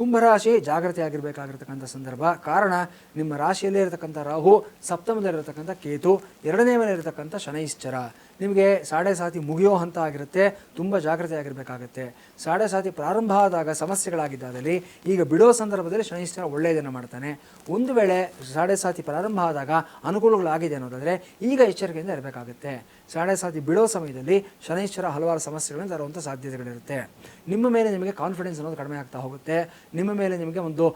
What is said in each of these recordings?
ಕುಂಭರಾಶಿ ಜಾಗೃತಿಯಾಗಿರಬೇಕಾಗಿರ್ತಕ್ಕಂಥ ಸಂದರ್ಭ. ಕಾರಣ ನಿಮ್ಮ ರಾಶಿಯಲ್ಲೇ ಇರತಕ್ಕಂಥ ರಾಹು, ಸಪ್ತಮದಲ್ಲಿರತಕ್ಕಂಥ ಕೇತು, ಎರಡನೇ ಮನೆ ಇರತಕ್ಕಂಥ ಶನೈಶ್ಚರ ನಿಮಗೆ ಸಾಡೆ ಸಾತಿ ಮುಗಿಯೋ ಹಂತ ಆಗಿರುತ್ತೆ. ತುಂಬ ಜಾಗೃತಿಯಾಗಿರಬೇಕಾಗುತ್ತೆ. ಸಾಡೆ ಸಾತಿ ಪ್ರಾರಂಭ ಆದಾಗ ಸಮಸ್ಯೆಗಳಾಗಿದ್ದಾದಲ್ಲಿ ಈಗ ಬಿಡೋ ಸಂದರ್ಭದಲ್ಲಿ ಶನೈಶ್ಚರ ಒಳ್ಳೆಯದನ್ನು ಮಾಡ್ತಾನೆ. ಒಂದು ವೇಳೆ ಸಾಡೆ ಸಾತಿ ಪ್ರಾರಂಭ ಆದಾಗ ಅನುಕೂಲಗಳಾಗಿದೆ ಅನ್ನೋದಾದರೆ ಈಗ ಎಚ್ಚರಿಕೆಯಿಂದ ಇರಬೇಕಾಗುತ್ತೆ. ಸಾಡೆ ಸಾತಿ ಬಿಡೋ ಸಮಯದಲ್ಲಿ ಶನೈಶ್ಚರ ಹಲವಾರು ಸಮಸ್ಯೆಗಳನ್ನು ತರುವಂಥ ಸಾಧ್ಯತೆಗಳಿರುತ್ತೆ. ನಿಮ್ಮ ಮೇಲೆ ನಿಮಗೆ ಕಾನ್ಫಿಡೆನ್ಸ್ ಅನ್ನೋದು ಕಡಿಮೆ ಆಗ್ತಾ ಹೋಗುತ್ತೆ. ನಿಮ್ಮ ಮೇಲೆ ನಿಮಗೆ ಒಂದು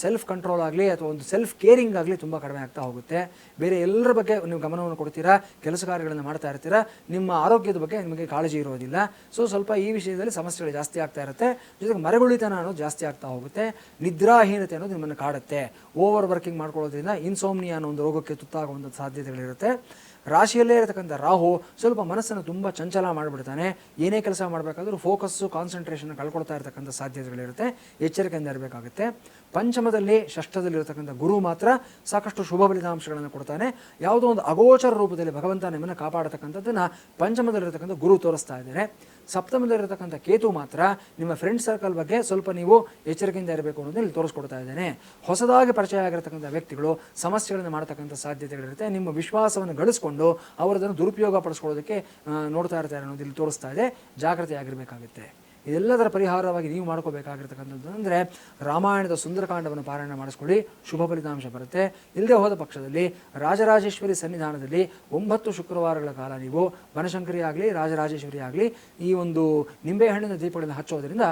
ಸೆಲ್ಫ್ ಕಂಟ್ರೋಲ್ ಆಗಲಿ ಅಥವಾ ಒಂದು ಸೆಲ್ಫ್ ಕೇರಿಂಗ್ ಆಗಲಿ ತುಂಬ ಕಡಿಮೆ ಆಗ್ತಾ ಹೋಗುತ್ತೆ. ಬೇರೆ ಎಲ್ಲರ ಬಗ್ಗೆ ನೀವು ಗಮನವನ್ನು ಕೊಡ್ತೀರಾ, ಕೆಲಸ ಕಾರ್ಯಗಳನ್ನು ಮಾಡ್ತಾ ಇರ್ತೀರಾ, ನಿಮ್ಮ ಆರೋಗ್ಯದ ಬಗ್ಗೆ ನಿಮಗೆ ಕಾಳಜಿ ಇರೋದಿಲ್ಲ. ಸ್ವಲ್ಪ ಈ ವಿಷಯದಲ್ಲಿ ಸಮಸ್ಯೆಗಳು ಜಾಸ್ತಿ ಆಗ್ತಾ ಇರುತ್ತೆ. ಜೊತೆಗೆ ಮರೆಗುಳಿತನ ಅನ್ನೋದು ಜಾಸ್ತಿ ಆಗ್ತಾ ಹೋಗುತ್ತೆ. ನಿದ್ರಾಹೀನತೆ ಅನ್ನೋದು ನಿಮ್ಮನ್ನು ಕಾಡುತ್ತೆ. ಓವರ್ ವರ್ಕಿಂಗ್ ಮಾಡ್ಕೊಳ್ಳೋದ್ರಿಂದ ಇನ್ಸೋಮ್ನಿಯಾ ಅನ್ನೋ ಒಂದು ರೋಗಕ್ಕೆ ತುತ್ತಾಗುವಂಥ ಸಾಧ್ಯತೆಗಳಿರುತ್ತೆ. ರಾಶಿಯಲ್ಲೇ ಇರತಕ್ಕಂಥ ರಾಹು ಸ್ವಲ್ಪ ಮನಸ್ಸನ್ನು ತುಂಬ ಚಂಚಲ ಮಾಡಿಬಿಡ್ತಾನೆ. ಏನೇ ಕೆಲಸ ಮಾಡಬೇಕಾದ್ರೂ ಫೋಕಸ್ಸು, ಕಾನ್ಸಂಟ್ರೇಷನ್ ಕಳ್ಕೊಳ್ತಾ ಇರತಕ್ಕಂಥ ಸಾಧ್ಯತೆಗಳಿರುತ್ತೆ. ಎಚ್ಚರಿಕೆಯಿಂದ ಇರಬೇಕಾಗುತ್ತೆ. ಪಂಚಮದಲ್ಲಿ, ಷಷ್ಠದಲ್ಲಿರತಕ್ಕಂಥ ಗುರು ಮಾತ್ರ ಸಾಕಷ್ಟು ಶುಭ ಫಲಿತಾಂಶಗಳನ್ನು ಕೊಡ್ತಾನೆ. ಯಾವುದೋ ಒಂದು ಅಗೋಚರ ರೂಪದಲ್ಲಿ ಭಗವಂತ ನಿಮ್ಮನ್ನು ಕಾಪಾಡತಕ್ಕಂಥದ್ದನ್ನು ಪಂಚಮದಲ್ಲಿರತಕ್ಕಂಥ ಗುರು ತೋರಿಸ್ತಾ ಇದ್ದಾರೆ. ಸಪ್ತಮದಲ್ಲಿರತಕ್ಕಂಥ ಕೇತು ಮಾತ್ರ ನಿಮ್ಮ ಫ್ರೆಂಡ್ ಸರ್ಕಲ್ ಬಗ್ಗೆ ಸ್ವಲ್ಪ ನೀವು ಎಚ್ಚರಿಕೆಯಿಂದ ಇರಬೇಕು ಅನ್ನೋದನ್ನು ಇಲ್ಲಿ ತೋರಿಸ್ಕೊಡ್ತಾ ಇದ್ದೇನೆ. ಹೊಸದಾಗಿ ಪರಿಚಯ ಆಗಿರತಕ್ಕಂಥ ವ್ಯಕ್ತಿಗಳು ಸಮಸ್ಯೆಗಳನ್ನು ಮಾಡ್ತಕ್ಕಂಥ ಸಾಧ್ಯತೆಗಳಿರುತ್ತೆ. ನಿಮ್ಮ ವಿಶ್ವಾಸವನ್ನು ಗಳಿಸ್ಕೊಂಡು ಅವರದನ್ನು ದುರುಪಯೋಗ ಪಡಿಸ್ಕೊಳ್ಳೋದಕ್ಕೆ ನೋಡ್ತಾ ಇರ್ತಾರೆ ಅನ್ನೋದು ಇಲ್ಲಿ ತೋರಿಸ್ತಾ ಇದೆ. ಜಾಗೃತಿಯಾಗಿರಬೇಕಾಗುತ್ತೆ. ಇದೆಲ್ಲದರ ಪರಿಹಾರವಾಗಿ ನೀವು ಮಾಡ್ಕೋಬೇಕಾಗಿರ್ತಕ್ಕಂಥದ್ದು ಅಂದರೆ ರಾಮಾಯಣದ ಸುಂದರಕಾಂಡವನ್ನು ಪಾರಾಯಣ ಮಾಡಿಸ್ಕೊಳ್ಳಿ, ಶುಭ ಫಲಿತಾಂಶ ಬರುತ್ತೆ. ಇಲ್ಲದೆ ಹೋದ ಪಕ್ಷದಲ್ಲಿ ರಾಜರಾಜೇಶ್ವರಿ ಸನ್ನಿಧಾನದಲ್ಲಿ 9 ಶುಕ್ರವಾರಗಳ ಕಾಲ ನೀವು ಬನಶಂಕರಿ ಆಗಲಿ, ರಾಜರಾಜೇಶ್ವರಿ ಆಗಲಿ ಈ ಒಂದು ನಿಂಬೆಹಣ್ಣಿನ ದೀಪಗಳನ್ನು ಹಚ್ಚೋದ್ರಿಂದ